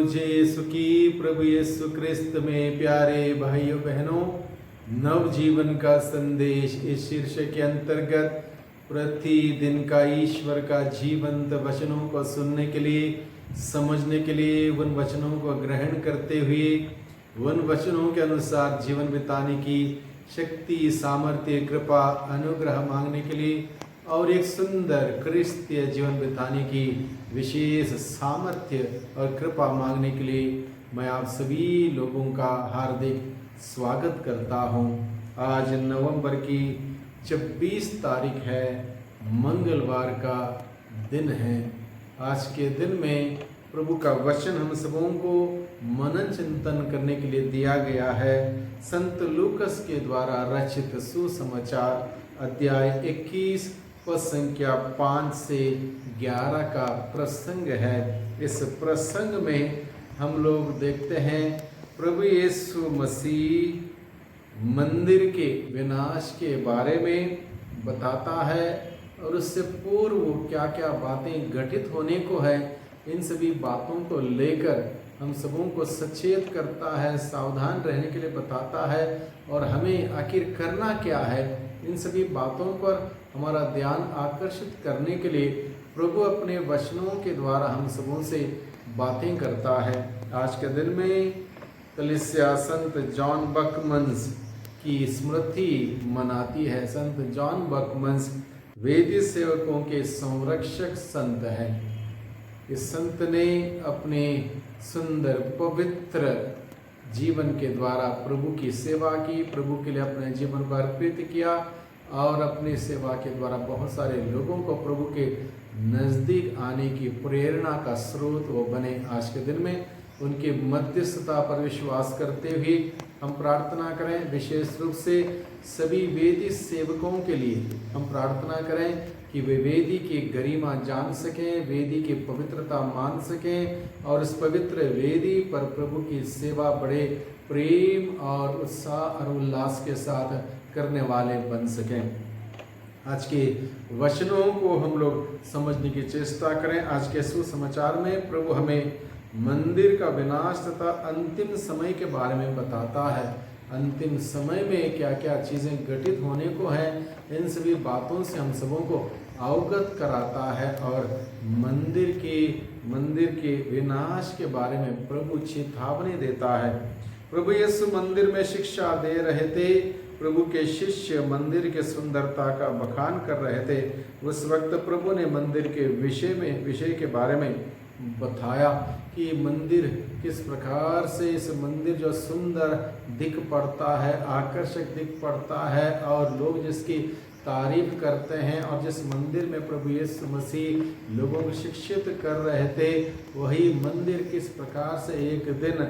मुझे यीशु की प्रभु यीशु क्रिस्त में प्यारे भाइयों बहनों, नव जीवन का संदेश इस शीर्षक के अंतर्गत प्रतिदिन का ईश्वर का जीवंत वचनों को सुनने के लिए, समझने के लिए, उन वचनों को ग्रहण करते हुए उन वचनों के अनुसार जीवन बिताने की शक्ति, सामर्थ्य, कृपा, अनुग्रह मांगने के लिए और एक सुंदर क्रिस्तीय जीवन बिताने की विशेष सामर्थ्य और कृपा मांगने के लिए मैं आप सभी लोगों का हार्दिक स्वागत करता हूं। आज नवंबर की 26 तारीख है, मंगलवार का दिन है। आज के दिन में प्रभु का वचन हम सबों को मनन चिंतन करने के लिए दिया गया है। संत लूकस के द्वारा रचित सुसमाचार अध्याय 21 पद संख्या 5 से 11 का प्रसंग है। इस प्रसंग में हम लोग देखते हैं प्रभु यीशु मसीह मंदिर के विनाश के बारे में बताता है और उससे पूर्व क्या क्या बातें घटित होने को है, इन सभी बातों को लेकर हम सबों को सचेत करता है, सावधान रहने के लिए बताता है और हमें आखिर करना क्या है। इन सभी बातों पर हमारा ध्यान आकर्षित करने के लिए प्रभु अपने वचनों के द्वारा हम सबों से बातें करता है। आज के दिन में कलीसिया संत जॉन बकमन्स की स्मृति मनाती है। संत जॉन बकमन्स वेदी सेवकों के संरक्षक संत हैं। इस संत ने अपने सुंदर पवित्र जीवन के द्वारा प्रभु की सेवा की, प्रभु के लिए अपने जीवन को अर्पित किया और अपनी सेवा के द्वारा बहुत सारे लोगों को प्रभु के नज़दीक आने की प्रेरणा का स्रोत वो बने। आज के दिन में उनकी मध्यस्थता पर विश्वास करते हुए हम प्रार्थना करें। विशेष रूप से सभी वेदी सेवकों के लिए हम प्रार्थना करें कि वे वेदी की गरिमा जान सकें, वेदी की पवित्रता मान सकें और इस पवित्र वेदी पर प्रभु की सेवा बड़े प्रेम और उत्साह और उल्लास के साथ करने वाले बन सकें। आज के वचनों को हम लोग समझने की चेष्टा करें। आज के सुसमाचार में प्रभु हमें मंदिर का विनाश तथा अंतिम समय के बारे में बताता है। अंतिम समय में क्या क्या चीज़ें घटित होने को है, इन सभी बातों से हम सबों को अवगत कराता है और मंदिर के विनाश के बारे में प्रभु चेतावनी देता है। प्रभु यीशु मंदिर में शिक्षा दे रहे थे। प्रभु के शिष्य मंदिर के सुंदरता का बखान कर रहे थे। उस वक्त प्रभु ने मंदिर के विषय के बारे में बताया कि मंदिर किस प्रकार से, इस मंदिर जो सुंदर दिख पड़ता है, आकर्षक दिख पड़ता है और लोग जिसकी तारीफ करते हैं और जिस मंदिर में प्रभु यीशु मसीह लोगों को शिक्षित कर रहे थे, वही मंदिर किस प्रकार से एक दिन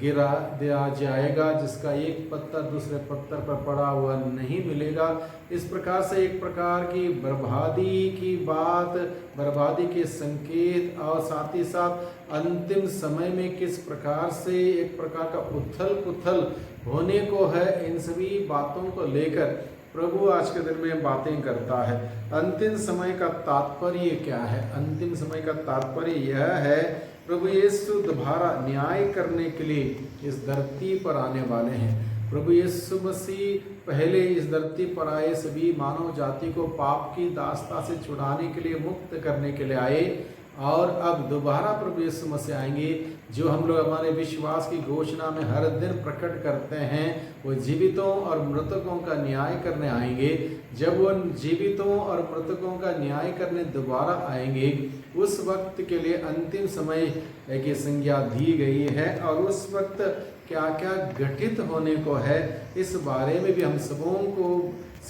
गिरा दिया जाएगा, जिसका एक पत्थर दूसरे पत्थर पर पड़ा हुआ नहीं मिलेगा। इस प्रकार से एक प्रकार की बर्बादी की बात, बर्बादी के संकेत और साथ ही साथ अंतिम समय में किस प्रकार से एक प्रकार का उथल पुथल होने को है, इन सभी बातों को लेकर प्रभु आज के दिन में बातें करता है। अंतिम समय का तात्पर्य क्या है? अंतिम समय का तात्पर्य यह है, प्रभु यीशु दोबारा न्याय करने के लिए इस धरती पर आने वाले हैं। प्रभु यीशु मसीह पहले इस धरती पर आए, सभी मानव जाति को पाप की दास्ता से छुड़ाने के लिए, मुक्त करने के लिए आए और अब दोबारा प्रभु यीशु मसीह आएंगे। जो हम लोग हमारे विश्वास की घोषणा में हर दिन प्रकट करते हैं, वो जीवितों और मृतकों का न्याय करने आएंगे। जब वो जीवितों और मृतकों का न्याय करने दोबारा आएंगे, उस वक्त के लिए अंतिम समय की संज्ञा दी गई है और उस वक्त क्या क्या घटित होने को है, इस बारे में भी हम सबों को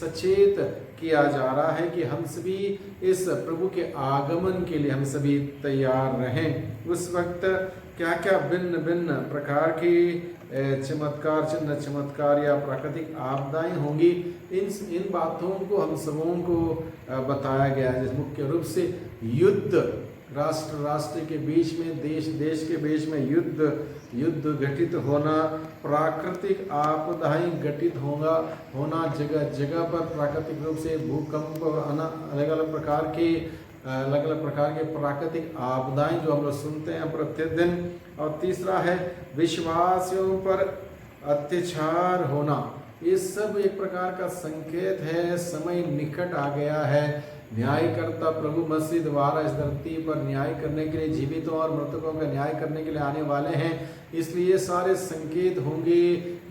सचेत किया जा रहा है कि हम सभी इस प्रभु के आगमन के लिए हम सभी तैयार रहें। उस वक्त क्या क्या भिन्न भिन्न प्रकार की चमत्कार, चिन्ह चमत्कार या प्राकृतिक आपदाएं होंगी, इन बातों को हम सबों को बताया गया है। मुख्य रूप से युद्ध, राष्ट्र के बीच में, देश के बीच में युद्ध घटित होना, प्राकृतिक आपदाएं घटित होना, जगह जगह पर प्राकृतिक रूप से भूकंप, अलग अलग प्रकार के अलग अलग प्रकार के प्राकृतिक आपदाएं जो हम लोग सुनते हैं प्रतिदिन। और तीसरा है विश्वासियों पर अत्याचार होना। ये सब एक प्रकार का संकेत है, समय निकट आ गया है। न्यायकर्ता प्रभु मसीह द्वारा इस धरती पर न्याय करने के लिए, जीवितों और मृतकों का न्याय करने के लिए आने वाले हैं। इसलिए सारे संकेत होंगे।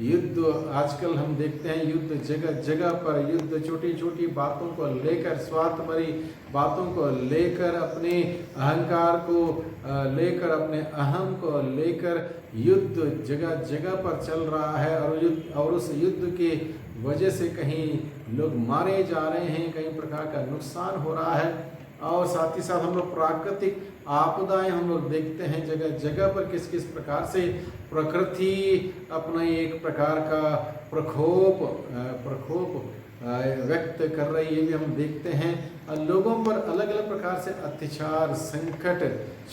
युद्ध आजकल हम देखते हैं, युद्ध जगह जगह पर युद्ध, छोटी छोटी बातों को लेकर, स्वार्थपरी बातों को लेकर, अपने अहंकार को लेकर, अपने अहम को लेकर युद्ध जगह जगह पर चल रहा है। और उस युद्ध के वजह से कहीं लोग मारे जा रहे हैं, कई प्रकार का नुकसान हो रहा है। और साथ ही साथ हम लोग प्राकृतिक आपदाएं हम लोग देखते हैं जगह जगह पर, किस किस प्रकार से प्रकृति अपना एक प्रकार का प्रकोप व्यक्त कर रही है, भी हम देखते हैं। और लोगों पर अलग अलग प्रकार से अत्याचार, संकट,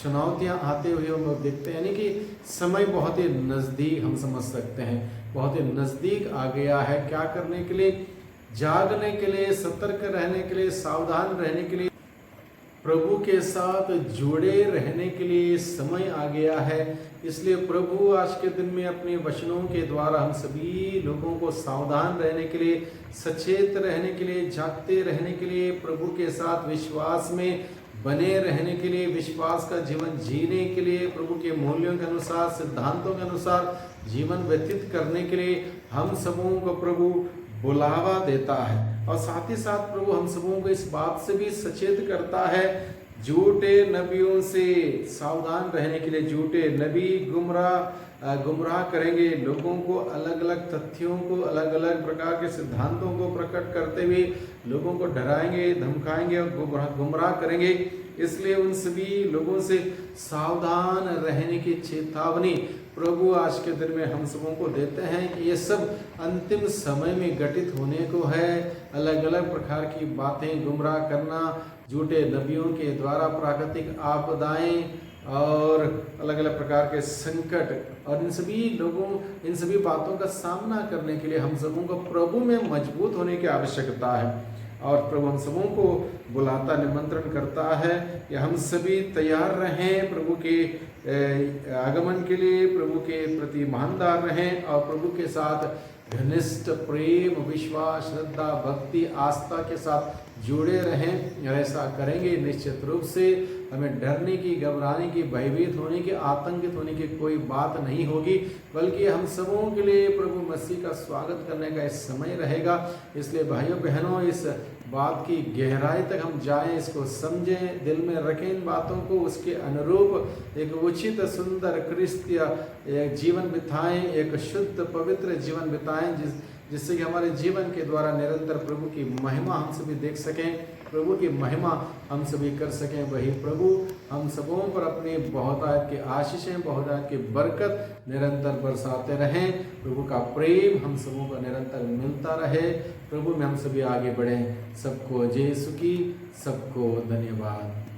चुनौतियां आते हुए हम लोग देखते हैं। यानी कि समय बहुत ही नज़दीक, हम समझ सकते हैं, बहुत ही नज़दीक आ गया है। क्या करने के लिए? जागने के लिए, सतर्क रहने के लिए, सावधान रहने के लिए, प्रभु के साथ जुड़े रहने के लिए समय आ गया है। इसलिए प्रभु आज के दिन में अपने वचनों के द्वारा हम सभी लोगों को सावधान रहने के लिए, सचेत रहने के लिए, जागते रहने के लिए, प्रभु के साथ विश्वास में बने रहने के लिए, विश्वास का जीवन जीने के लिए, प्रभु के मूल्यों के अनुसार, सिद्धांतों के अनुसार जीवन व्यतीत करने के लिए हम सबों को प्रभु बुलावा देता है। और साथ ही साथ प्रभु हम सबों को इस बात से भी सचेत करता है, झूठे नबियों से सावधान रहने के लिए। झूठे नबी गुमराह करेंगे लोगों को, अलग अलग तथ्यों को, अलग अलग प्रकार के सिद्धांतों को प्रकट करते हुए लोगों को डराएंगे, धमकाएंगे और गुमराह करेंगे। इसलिए उन सभी लोगों से सावधान रहने की चेतावनी प्रभु आज के दिन में हम सबों को देते हैं। ये सब अंतिम समय में घटित होने को है। अलग अलग प्रकार की बातें, गुमराह करना, झूठे नबियों के द्वारा प्राकृतिक आपदाएं और अलग अलग प्रकार के संकट, और इन सभी बातों का सामना करने के लिए हम सबों को प्रभु में मजबूत होने की आवश्यकता है। और प्रभु हम सबों को बुलाता, निमंत्रण करता है कि हम सभी तैयार रहें प्रभु के आगमन के लिए, प्रभु के प्रति ईमानदार रहें और प्रभु के साथ घनिष्ठ प्रेम, विश्वास, श्रद्धा, भक्ति, आस्था के साथ जुड़े रहें। ऐसा करेंगे निश्चित रूप से हमें डरने की, घबराने की, भयभीत होने की, आतंकित होने की कोई बात नहीं होगी, बल्कि हम सबों के लिए प्रभु मसीह का स्वागत करने का इस समय रहेगा। इसलिए भाइयों बहनों, इस बात की गहराई तक हम जाएं, इसको समझें, दिल में रखें इन बातों को, उसके अनुरूप एक उचित, सुंदर, क्रिस्तीय जीवन बिताएं, एक शुद्ध, पवित्र जीवन बिताएं, जिससे कि हमारे जीवन के द्वारा निरंतर प्रभु की महिमा हम सभी देख सकें, प्रभु की महिमा हम सभी कर सकें। वही प्रभु हम सबों पर अपनी बहुतायत की आशीषें, बहुतायत की बरकत निरंतर बरसाते रहें। प्रभु का प्रेम हम सबों को निरंतर मिलता रहे। प्रभु में हम सभी आगे बढ़ें। सबको जय यीशु की, सबको धन्यवाद।